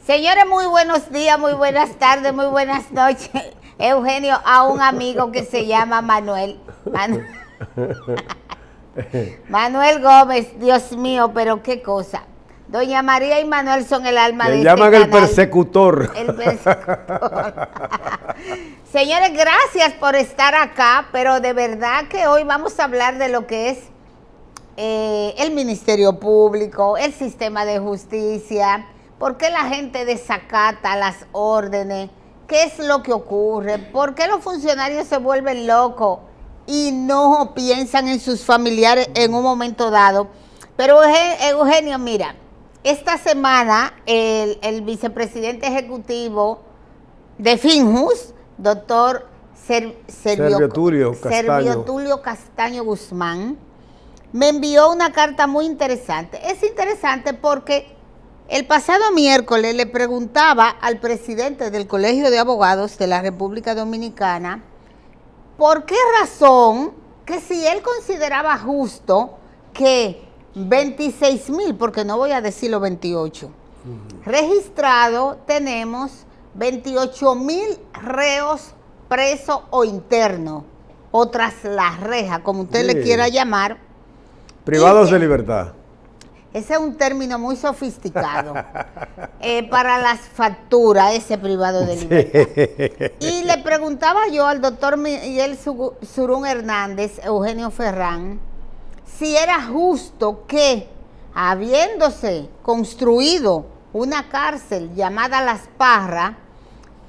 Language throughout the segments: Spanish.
Señores, muy buenos días, muy buenas tardes, muy buenas noches. Eugenio, a un amigo que se llama Manuel. Manuel Gómez, Dios mío, pero qué cosa. Doña María y Manuel son el alma de este canal. Le llaman el persecutor. El persecutor. Señores, gracias por estar acá, pero de verdad que hoy vamos a hablar de lo que es el Ministerio Público, el sistema de justicia, por qué la gente desacata las órdenes, qué es lo que ocurre, por qué los funcionarios se vuelven locos y no piensan en sus familiares en un momento dado. Pero Eugenio, mira, esta semana el vicepresidente ejecutivo de Finjus, doctor Serviotulio Castaño Guzmán, me envió una carta muy interesante. Es interesante porque el pasado miércoles le preguntaba al presidente del Colegio de Abogados de la República Dominicana por qué razón, que si él consideraba justo que 26,000, porque no voy a decir los 28, registrado tenemos 28,000 reos presos o internos, o tras la reja, como usted le quiera llamar. Privados de libertad. Ese es un término muy sofisticado para las facturas, ese privado de libertad. Y le preguntaba yo al doctor Miguel Surún Hernández, Eugenio Ferrán, si era justo que, habiéndose construido una cárcel llamada Las Parras,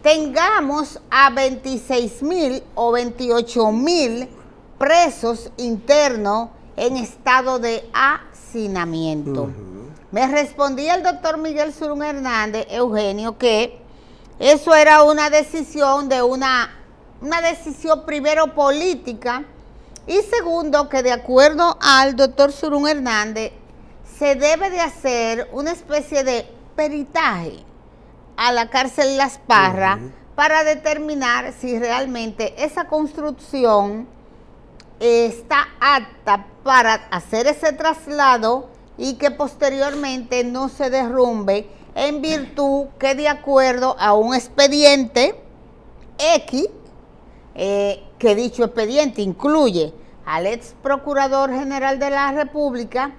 tengamos a 26,000 o 28,000 presos internos en estado de hacinamiento. Me respondía el doctor Miguel Surún Hernández, Eugenio, que eso era una decisión de una decisión primero política y segundo que de acuerdo al doctor Surún Hernández se debe de hacer una especie de peritaje a la cárcel Las Parras para determinar si realmente esa construcción está apta para hacer ese traslado y que posteriormente no se derrumbe en virtud que de acuerdo a un expediente X, que dicho expediente incluye al ex procurador general de la República,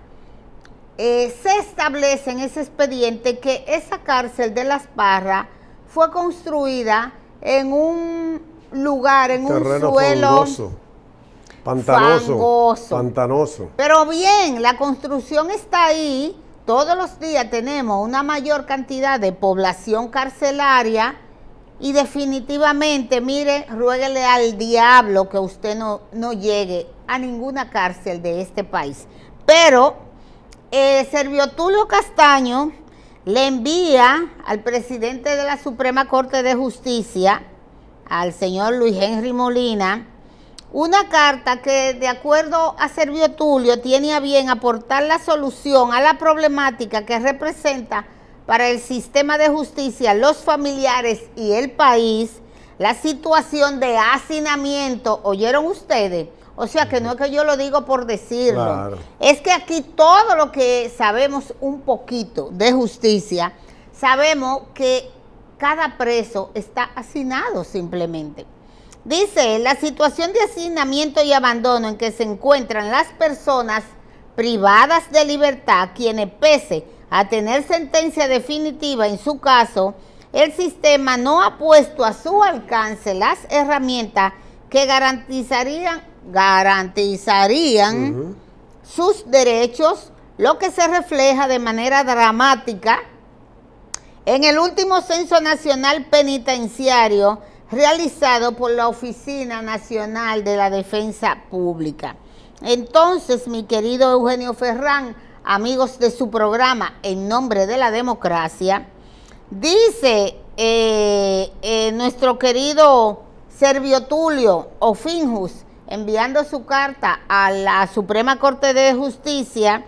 se establece en ese expediente que esa cárcel de Las Parras fue construida en un lugar, en un suelo pantanoso. Pero bien, la construcción está ahí. Todos los días tenemos una mayor cantidad de población carcelaria y definitivamente, mire, ruéguele al diablo que usted no llegue a ninguna cárcel de este país. Pero Serviotulio Castaño le envía al presidente de la Suprema Corte de Justicia, al señor Luis Henry Molina, una carta que de acuerdo a Serviotulio tiene a bien aportar la solución a la problemática que representa para el sistema de justicia, los familiares y el país, la situación de hacinamiento. ¿Oyeron ustedes? O sea que no es que yo lo digo por decirlo, claro. Es que aquí todo lo que sabemos un poquito de justicia, sabemos que cada preso está hacinado simplemente. Dice, la situación de hacinamiento y abandono en que se encuentran las personas privadas de libertad, quienes pese a tener sentencia definitiva en su caso, el sistema no ha puesto a su alcance las herramientas que garantizarían sus derechos, lo que se refleja de manera dramática en el último Censo Nacional Penitenciario realizado por la Oficina Nacional de la Defensa Pública. Entonces, mi querido Eugenio Ferrán, amigos de su programa En Nombre de la Democracia, dice nuestro querido Serviotulio o Finjus, enviando su carta a la Suprema Corte de Justicia,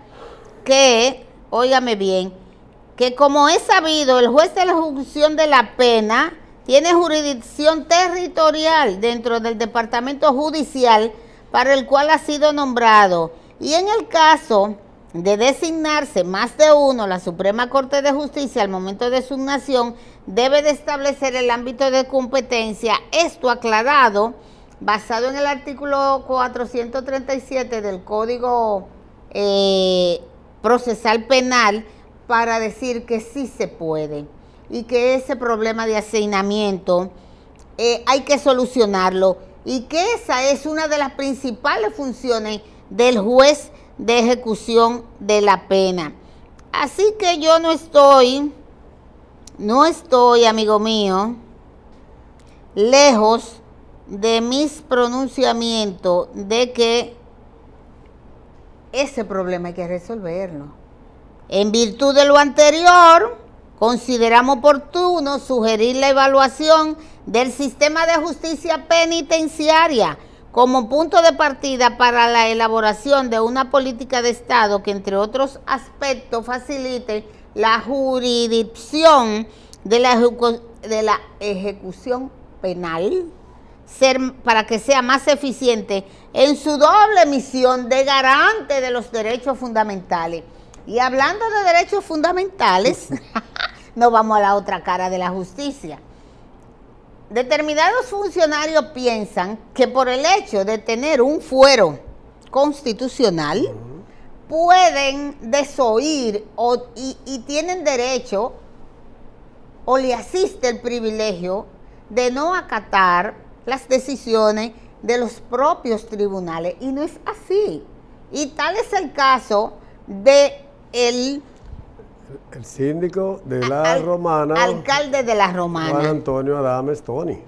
que, óigame bien, que como es sabido, el juez de la ejecución de la pena tiene jurisdicción territorial dentro del departamento judicial para el cual ha sido nombrado. Y en el caso de designarse más de uno, la Suprema Corte de Justicia al momento de su asignación debe de establecer el ámbito de competencia, esto aclarado, basado en el artículo 437 del Código Procesal Penal, para decir que sí se puede y que ese problema de asignamiento hay que solucionarlo y que esa es una de las principales funciones del juez de ejecución de la pena. Así que yo no estoy, amigo mío, lejos de mis pronunciamientos de que ese problema hay que resolverlo. En virtud de lo anterior, consideramos oportuno sugerir la evaluación del sistema de justicia penitenciaria como punto de partida para la elaboración de una política de Estado que, entre otros aspectos, facilite la jurisdicción de la ejecución penal, para que sea más eficiente en su doble misión de garante de los derechos fundamentales. Y hablando de derechos fundamentales, nos vamos a la otra cara de la justicia. Determinados funcionarios piensan que por el hecho de tener un fuero constitucional, pueden desoír y tienen derecho o le asiste el privilegio de no acatar las decisiones de los propios tribunales. Y no es así. Y tal es el caso de el síndico de la Romana, alcalde de la Romana, Juan Antonio Adames Tony.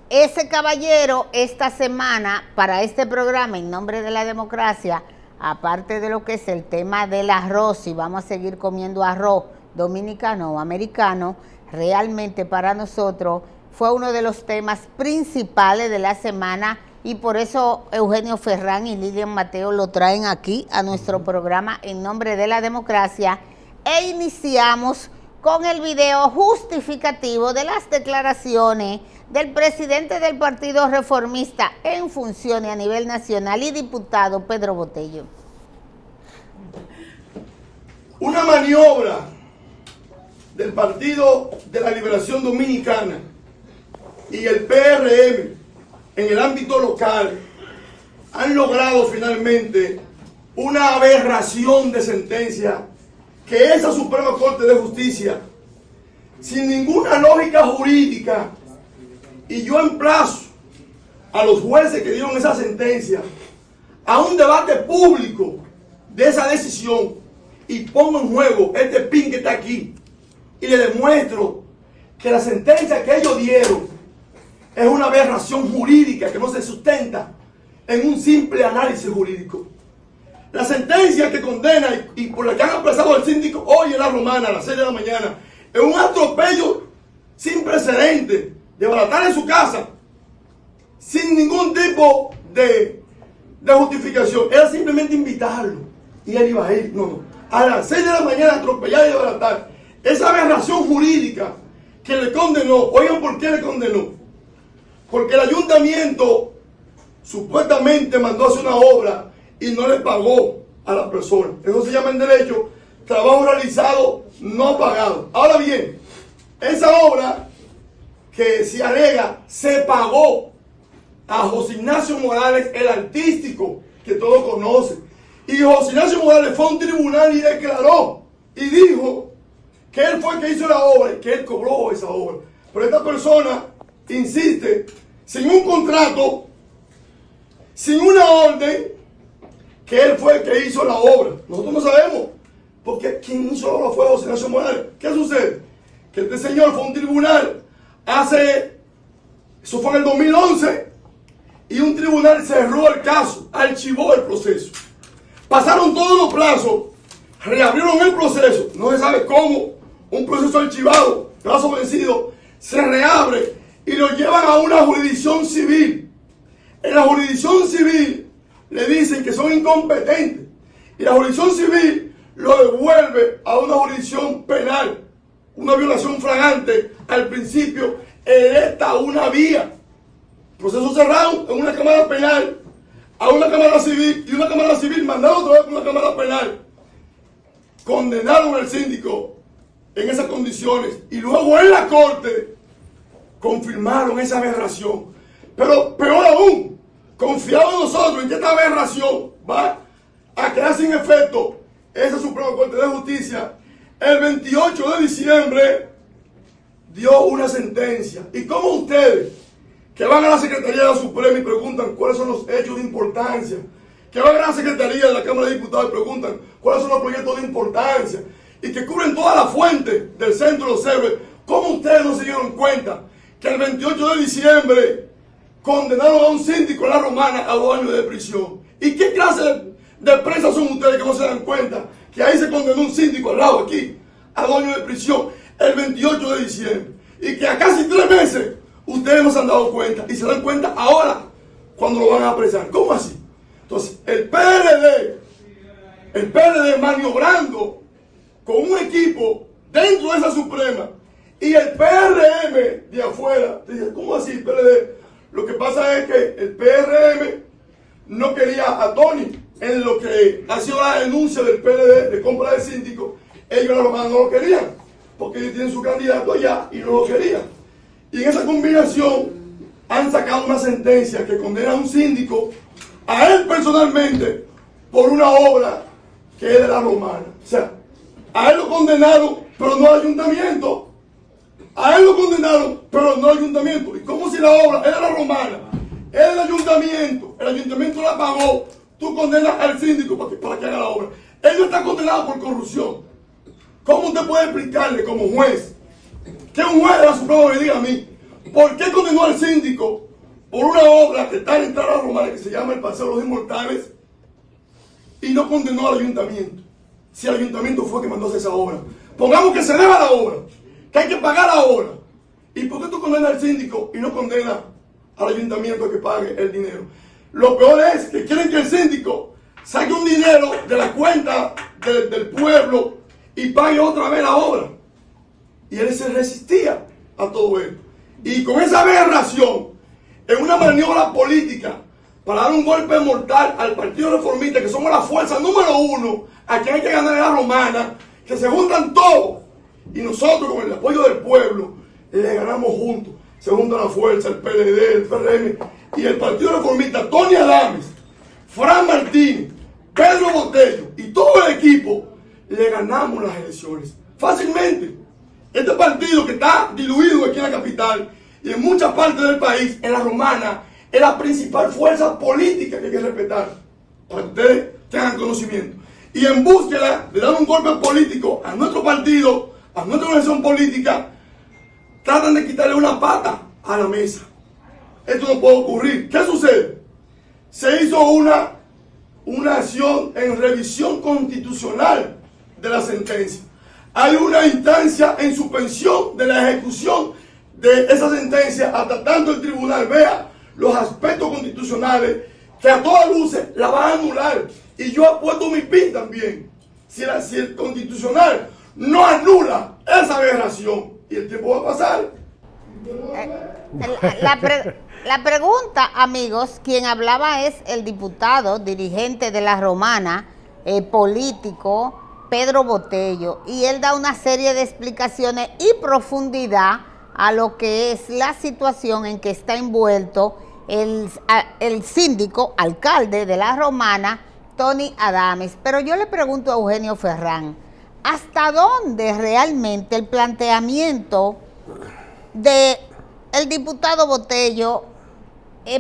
Ese caballero esta semana para este programa En Nombre de la Democracia, aparte de lo que es el tema del arroz, si vamos a seguir comiendo arroz dominicano o americano, realmente para nosotros fue uno de los temas principales de la semana. Y por eso Eugenio Ferrán y Lilian Mateo lo traen aquí a nuestro programa En Nombre de la Democracia. E iniciamos con el video justificativo de las declaraciones del presidente del Partido Reformista en funciones a nivel nacional y diputado Pedro Botello. Una maniobra del Partido de la Liberación Dominicana y el PRM en el ámbito local han logrado finalmente una aberración de sentencia que esa Suprema Corte de Justicia, sin ninguna lógica jurídica, y yo emplazo a los jueces que dieron esa sentencia a un debate público de esa decisión y pongo en juego este pin que está aquí y le demuestro que la sentencia que ellos dieron es una aberración jurídica que no se sustenta en un simple análisis jurídico. La sentencia que condena y por la que han apresado al síndico hoy en la Romana a las 6 de la mañana es un atropello sin precedentes de baratar en su casa sin ningún tipo de justificación. Era simplemente invitarlo y él iba a ir. No. A las 6 de la mañana atropellar y baratar. Esa aberración jurídica que le condenó. Oigan por qué le condenó. Porque el ayuntamiento supuestamente mandó a hacer una obra y no le pagó a la persona. Eso se llama en derecho trabajo realizado no pagado. Ahora bien, esa obra que se alega se pagó a José Ignacio Morales, el artístico que todos conocen. Y José Ignacio Morales fue a un tribunal y declaró y dijo que él fue el que hizo la obra y que él cobró esa obra. Pero esta persona insiste, sin un contrato, sin una orden, que él fue el que hizo la obra. Nosotros no sabemos, porque quien hizo la obra fue José Ignacio Morales. ¿Qué sucede? Que este señor fue a un tribunal eso fue en el 2011, y un tribunal cerró el caso, archivó el proceso. Pasaron todos los plazos, reabrieron el proceso, no se sabe cómo, un proceso archivado, plazo vencido, se reabre y lo llevan a una jurisdicción civil. En la jurisdicción civil le dicen que son incompetentes y la jurisdicción civil lo devuelve a una jurisdicción penal, una violación flagrante al principio electa una vía. Proceso cerrado en una cámara penal a una cámara civil y una cámara civil mandado otra vez a una cámara penal. condenaron al síndico en esas condiciones y luego en la corte confirmaron esa aberración. Pero peor aún, confiados nosotros en que esta aberración va a quedar sin efecto, esa Suprema Corte de Justicia el 28 de diciembre dio una sentencia. ¿Y cómo ustedes, que van a la Secretaría de la Suprema y preguntan cuáles son los hechos de importancia, que van a la Secretaría de la Cámara de Diputados y preguntan cuáles son los proyectos de importancia, y que cubren toda la fuente del centro de los héroes, cómo ustedes no se dieron cuenta que el 28 de diciembre condenaron a un síndico en La Romana a 2 años de prisión? ¿Y qué clase de prensa son ustedes que no se dan cuenta que ahí se condenó un síndico al lado aquí a 2 años de prisión el 28 de diciembre? Y que a casi 3 meses ustedes no se han dado cuenta y se dan cuenta ahora cuando lo van a apresar. ¿Cómo así? Entonces, el PLD maniobrando con un equipo dentro de esa Suprema y el PRM de afuera. ¿Cómo así, PLD? Lo que pasa es que el PRM no quería a Tony en lo que ha sido la denuncia del PLD de compra del síndico. Ellos en La Romana no lo querían, porque ellos tienen su candidato allá y no lo querían. Y en esa combinación han sacado una sentencia que condena a un síndico, a él personalmente, por una obra que es de La Romana. O sea, a él lo condenaron, pero no al ayuntamiento. A él lo condenaron, pero no al ayuntamiento. Y como si la obra era La Romana, era el ayuntamiento la pagó, tú condenas al síndico para que haga la obra. Él no está condenado por corrupción. ¿Cómo usted puede explicarle como juez, que un juez de la Suprema me diga a mí, por qué condenó al síndico por una obra que está en La Romana, que se llama el Paseo de los Inmortales, y no condenó al ayuntamiento? Si el ayuntamiento fue que mandó a hacer esa obra. Pongamos que se deba la obra, que hay que pagar la obra. ¿Y por qué tú condenas al síndico y no condenas al ayuntamiento a que pague el dinero? Lo peor es que quieren que el síndico saque un dinero de la cuenta del pueblo y pague otra vez la obra. Y él se resistía a todo esto. Y con esa aberración, en una maniobra política para dar un golpe mortal al Partido Reformista, que somos la fuerza número 1, a quien hay que ganar en La Romana, que se juntan todos, y nosotros con el apoyo del pueblo le ganamos juntos. Se juntan la fuerza, el PLD, el PRM y el Partido Reformista, Tony Adames, Fran Martínez, Pedro Botello y todo el equipo, le ganamos las elecciones fácilmente. Este partido, que está diluido aquí en la capital y en muchas partes del país, en La Romana, es la principal fuerza política que hay que respetar, para que ustedes tengan conocimiento. Y en búsqueda de dar un golpe político a nuestro partido, a nuestra organización política, tratan de quitarle una pata a la mesa. Esto no puede ocurrir. ¿Qué sucede? Se hizo una acción en revisión constitucional de la sentencia. Hay una instancia en suspensión de la ejecución de esa sentencia hasta tanto el tribunal vea los aspectos constitucionales que a todas luces la van a anular. Y yo he puesto mi pin también. Si el constitucional no anula esa aberración, y el tiempo va a pasar. La pregunta, amigos, quien hablaba es el diputado, dirigente de La Romana, político, Pedro Botello, y él da una serie de explicaciones y profundidad a lo que es la situación en que está envuelto el síndico, alcalde de La Romana, Tony Adames. Pero yo le pregunto a Eugenio Ferrán, ¿hasta dónde realmente el planteamiento de el diputado Botello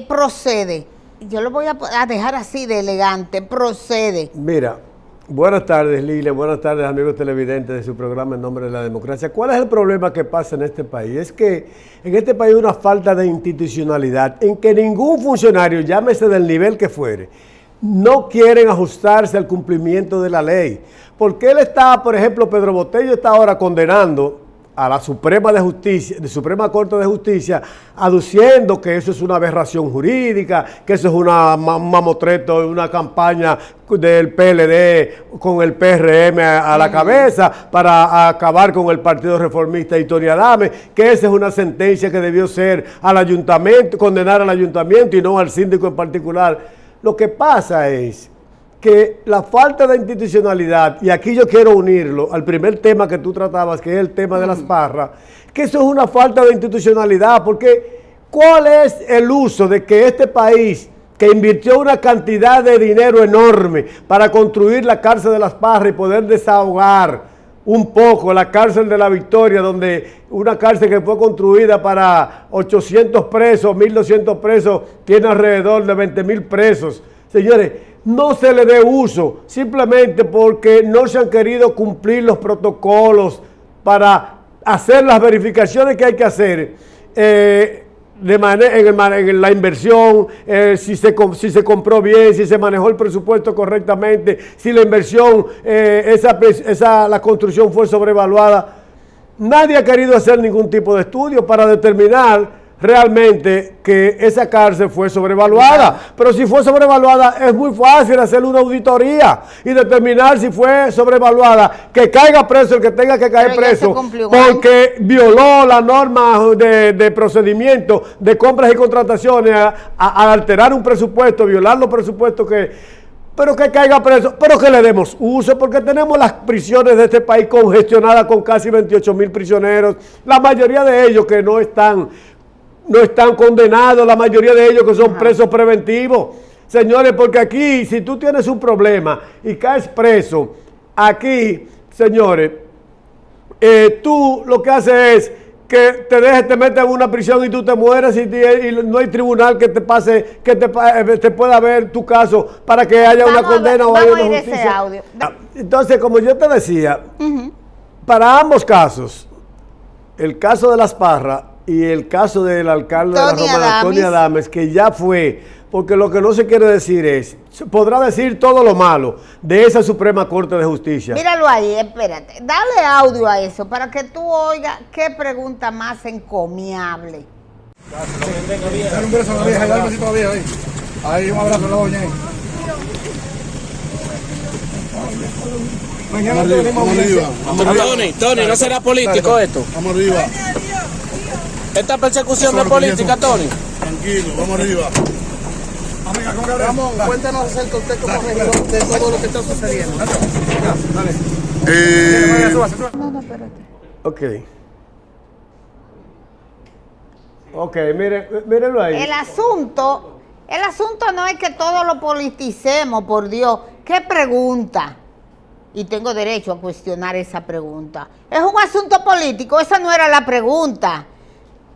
procede? Yo lo voy a dejar así de elegante, procede. Mira, buenas tardes, Lilia, buenas tardes, amigos televidentes de su programa En Nombre de la Democracia. ¿Cuál es el problema que pasa en este país? Es que en este país hay una falta de institucionalidad, en que ningún funcionario, llámese del nivel que fuere, no quieren ajustarse al cumplimiento de la ley. Porque él está, por ejemplo, Pedro Botello está ahora condenando a la Suprema Suprema Corte de Justicia, aduciendo que eso es una aberración jurídica, que eso es un mamotreto, una campaña del PLD con el PRM a la cabeza para acabar con el Partido Reformista y Tony Adames, que esa es una sentencia que debió ser al ayuntamiento, condenar al ayuntamiento y no al síndico en particular. Lo que pasa es que que la falta de institucionalidad, y aquí yo quiero unirlo al primer tema que tú tratabas, que es el tema de las parras, que eso es una falta de institucionalidad, porque ¿cuál es el uso de que este país, que invirtió una cantidad de dinero enorme para construir la cárcel de las Parras y poder desahogar un poco la cárcel de la Victoria, donde una cárcel que fue construida para 800 presos, 1.200 presos, tiene alrededor de 20.000 presos? Señores, no se le dé uso simplemente porque no se han querido cumplir los protocolos para hacer las verificaciones que hay que hacer en la inversión, si se compró bien, si se manejó el presupuesto correctamente, si la inversión, la construcción fue sobrevaluada. Nadie ha querido hacer ningún tipo de estudio para determinar realmente que esa cárcel fue sobrevaluada. Pero si fue sobrevaluada, es muy fácil hacer una auditoría y determinar si fue sobrevaluada, que caiga preso el que tenga que caer preso, porque violó la norma de procedimiento de compras y contrataciones a alterar un presupuesto, violar los presupuestos pero que caiga preso, pero que le demos uso, porque tenemos las prisiones de este país congestionadas con casi 28.000 prisioneros, la mayoría de ellos que no están condenados, la mayoría de ellos que son presos preventivos. Señores, porque aquí, si tú tienes un problema y caes preso, aquí, señores, tú lo que haces es que te metes en una prisión y tú te mueres y no hay tribunal que te pueda ver tu caso para que haya una condena o haya una justicia. Ese audio. Entonces, como yo te decía, para ambos casos, el caso de las Parras y el caso del alcalde de la Romana, Tony Adames, que ya fue, porque lo que no se quiere decir es, se podrá decir todo lo malo de esa Suprema Corte de Justicia. Míralo ahí, espérate, dale audio a eso para que tú oigas qué pregunta más encomiable. Ahí un abrazo a la doña. Mañana tenemos Tony, ¿no será político esto? Vamos arriba. Esta persecución no es política, Tony. Tranquilo, vamos arriba. Ramón, cuéntanos acerca usted como regidor de todo lo que está sucediendo. Dale. No, espérate. Ok, mírenlo ahí. El asunto no es que todo lo politicemos, por Dios. ¿Qué pregunta? Y tengo derecho a cuestionar esa pregunta. Es un asunto político, esa no era la pregunta.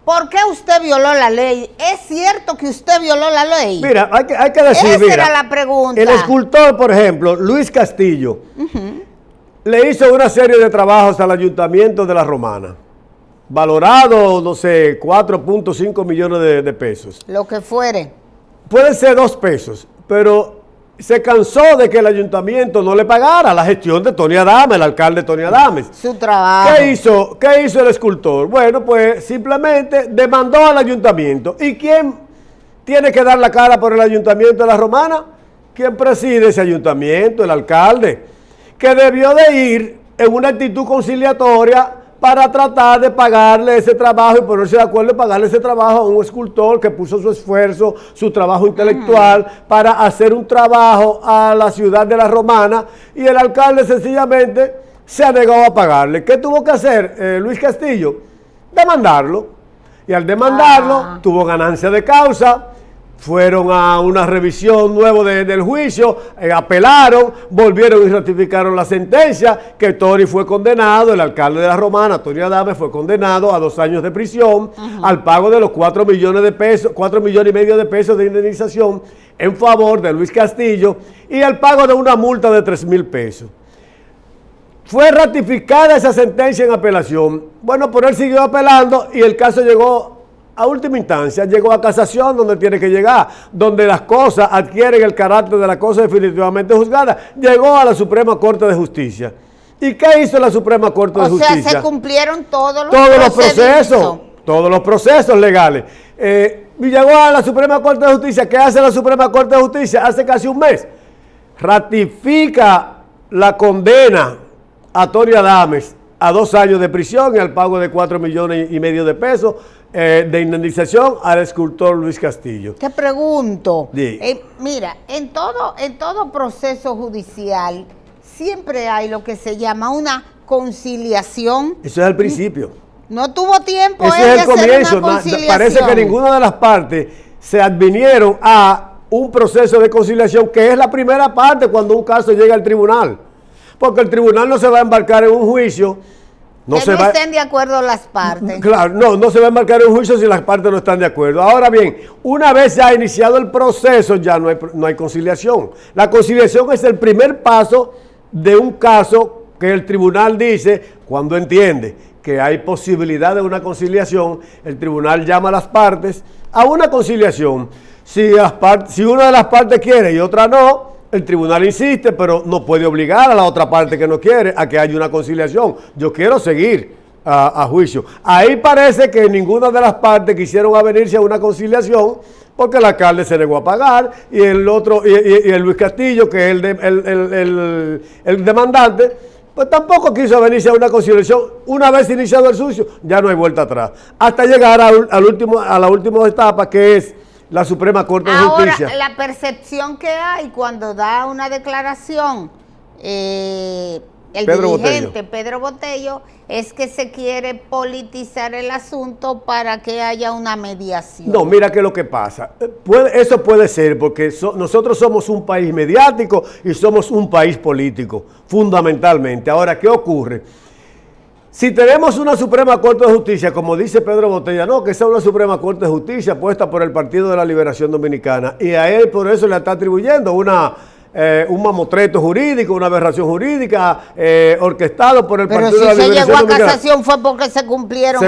¿Por qué usted violó la ley? ¿Es cierto que usted violó la ley? Mira, hay que decir, esa era la pregunta. El escultor, por ejemplo, Luis Castillo, le hizo una serie de trabajos al Ayuntamiento de La Romana, valorado, no sé, 4.5 millones de pesos. Lo que fuere. Pueden ser 2 pesos, pero se cansó de que el ayuntamiento no le pagara la gestión de Tony Adames, el alcalde Tony Adames. Su trabajo. ¿Qué hizo el escultor? Bueno, pues simplemente demandó al ayuntamiento. ¿Y quién tiene que dar la cara por el ayuntamiento de La Romana? ¿Quién preside ese ayuntamiento? El alcalde, que debió de ir en una actitud conciliatoria para tratar de pagarle ese trabajo y ponerse de acuerdo en pagarle ese trabajo a un escultor que puso su esfuerzo, su trabajo intelectual para hacer un trabajo a la ciudad de La Romana, y el alcalde sencillamente se ha negado a pagarle. ¿Qué tuvo que hacer Luis Castillo? Demandarlo. Y al demandarlo tuvo ganancia de causa. Fueron a una revisión nueva del juicio, apelaron, volvieron y ratificaron la sentencia, que Tony fue condenado, el alcalde de La Romana, Tony Adames, fue condenado a 2 años de prisión, al pago de los 4 millones de pesos, 4 millones y medio de pesos de indemnización en favor de Luis Castillo, y al pago de una multa de 3.000 pesos. Fue ratificada esa sentencia en apelación. Bueno, pero él siguió apelando y el caso llegó a última instancia, llegó a casación, donde tiene que llegar, donde las cosas adquieren el carácter de la cosa definitivamente juzgada. Llegó a la Suprema Corte de Justicia. ¿Y qué hizo la Suprema Corte de Justicia? O sea, se cumplieron todos los procesos legales. Y llegó a la Suprema Corte de Justicia. ¿Qué hace la Suprema Corte de Justicia? Hace casi un mes. Ratifica la condena a Tony Adames a 2 años de prisión y al pago de 4,5 millones de pesos de indemnización al escultor Luis Castillo. Te pregunto, Sí. mira, en todo proceso judicial siempre hay lo que se llama una conciliación. Eso es al principio. No tuvo tiempo Ese él es de el hacer comienzo. una conciliación. Parece que ninguna de las partes se advinieron a un proceso de conciliación, que es la primera parte cuando un caso llega al tribunal. Porque el tribunal no se va a embarcar en un juicio. Que no estén de acuerdo las partes. Claro, no se va a embarcar en un juicio si las partes no están de acuerdo. Ahora bien, una vez ya iniciado el proceso, ya no hay conciliación. La conciliación es el primer paso de un caso que el tribunal dice, cuando entiende que hay posibilidad de una conciliación, el tribunal llama a las partes a una conciliación. Si una de las partes quiere y otra no, el tribunal insiste, pero no puede obligar a la otra parte que no quiere a que haya una conciliación. Yo quiero seguir a juicio. Ahí parece que ninguna de las partes quisieron avenirse a una conciliación porque el alcalde se negó a pagar y el otro, y el Luis Castillo, que es el demandante, pues tampoco quiso venirse a una conciliación. Una vez iniciado el juicio, ya no hay vuelta atrás. Hasta llegar a la última etapa, que es la Suprema Corte de Justicia. Ahora, la percepción que hay cuando da una declaración el dirigente Pedro Botello es que se quiere politizar el asunto para que haya una mediación. No, mira qué es lo que pasa. Eso puede ser porque nosotros somos un país mediático y somos un país político, fundamentalmente. Ahora, ¿qué ocurre? Si tenemos una Suprema Corte de Justicia, como dice Pedro Botella, no, que sea una Suprema Corte de Justicia puesta por el Partido de la Liberación Dominicana, y a él por eso le está atribuyendo un mamotreto jurídico, una aberración jurídica orquestado por el Partido de la Liberación Dominicana. Pero si se llegó a casación fue porque se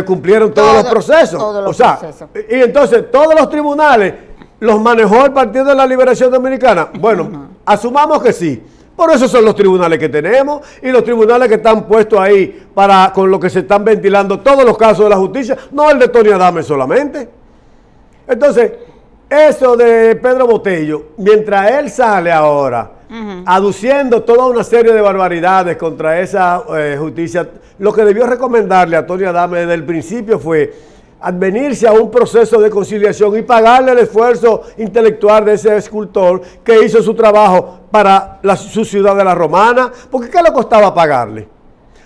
cumplieron todos los procesos. Y entonces todos los tribunales los manejó el Partido de la Liberación Dominicana. Bueno, asumamos que sí. Por eso son los tribunales que tenemos y los tribunales que están puestos ahí con lo que se están ventilando todos los casos de la justicia, no el de Tony Adame solamente. Entonces, eso de Pedro Botello, mientras él sale ahora aduciendo toda una serie de barbaridades contra esa justicia, lo que debió recomendarle a Tony Adame desde el principio fue advenirse a un proceso de conciliación y pagarle el esfuerzo intelectual de ese escultor que hizo su trabajo para su ciudad de la Romana, porque ¿qué le costaba pagarle?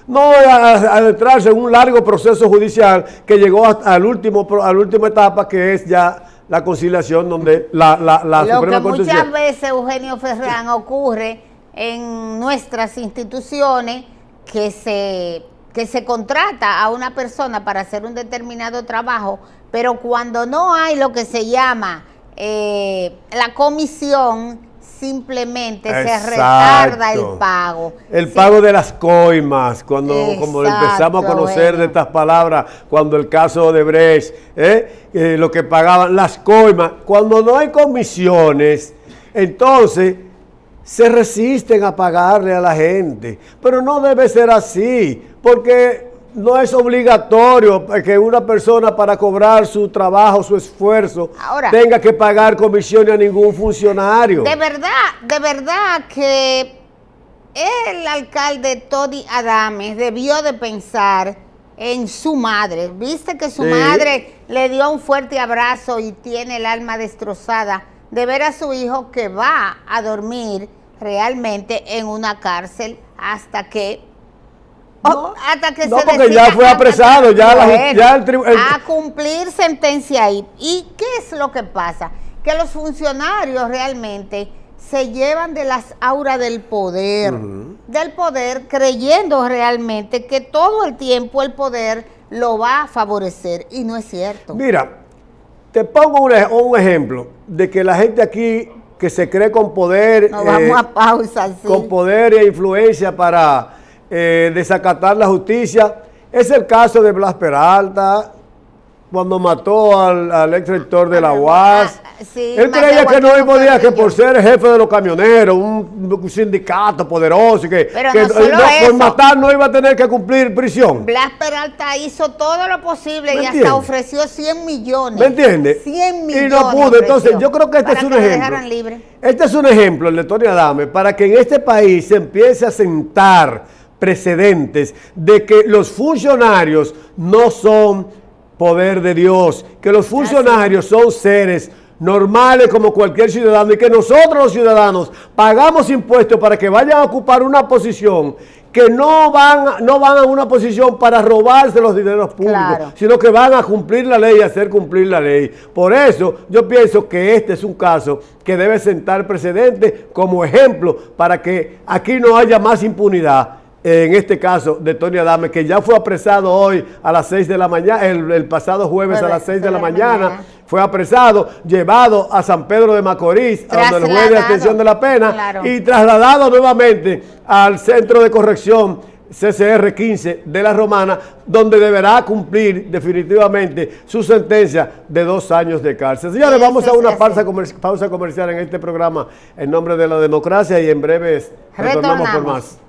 No adentrarse en un largo proceso judicial que llegó a la última etapa, que es ya la conciliación, donde la Suprema Corte... Lo que muchas veces, Eugenio Ferrán, ocurre en nuestras instituciones, que se contrata a una persona para hacer un determinado trabajo, pero cuando no hay lo que se llama la comisión, simplemente se retarda el pago. El pago de las coimas, como empezamos a conocer de estas palabras, cuando el caso de Brecht, lo que pagaban las coimas, cuando no hay comisiones, entonces se resisten a pagarle a la gente, pero no debe ser así, porque no es obligatorio que una persona para cobrar su trabajo, su esfuerzo, tenga que pagar comisiones a ningún funcionario. De verdad que el alcalde Tony Adame debió de pensar en su madre. Viste que su madre le dio un fuerte abrazo y tiene el alma destrozada de ver a su hijo que va a dormir realmente en una cárcel hasta que se porque ya fue apresado, a cumplir sentencia ahí. ¿Y qué es lo que pasa? Que los funcionarios realmente se llevan de las auras del poder, creyendo realmente que todo el tiempo el poder lo va a favorecer, y no es cierto. Mira, te pongo un ejemplo de que la gente aquí que se cree con poder, vamos a pausa, con poder e influencia para desacatar la justicia, es el caso de Blas Peralta, cuando mató al ex rector de la UAS. Él creía que no podía, que por ser jefe de los camioneros, un sindicato poderoso, que por matar no iba a tener que cumplir prisión. Blas Peralta hizo todo lo posible y hasta ofreció 100 millones. ¿Me entiendes? 100 millones. Y no pudo. Entonces, yo creo que este es un ejemplo. Este es un ejemplo, el de Tony Adame, para que en este país se empiece a sentar precedentes de que los funcionarios no son poder de Dios, que los funcionarios son seres normales como cualquier ciudadano y que nosotros los ciudadanos pagamos impuestos para que vayan a ocupar una posición que no van a una posición para robarse los dineros públicos, Claro. sino que van a cumplir la ley y hacer cumplir la ley. Por eso yo pienso que este es un caso que debe sentar precedente como ejemplo para que aquí no haya más impunidad. En este caso de Tony Adames, que ya fue apresado hoy a las 6 de la mañana, el pasado jueves a las 6 de la mañana, fue apresado, llevado a San Pedro de Macorís, a donde el juez de atención de la pena, claro, y trasladado nuevamente al centro de corrección CCR 15 de la Romana, donde deberá cumplir definitivamente su sentencia de 2 años de cárcel. Señores, vamos a una pausa comercial en este programa en nombre de la democracia y en breves retornamos por más.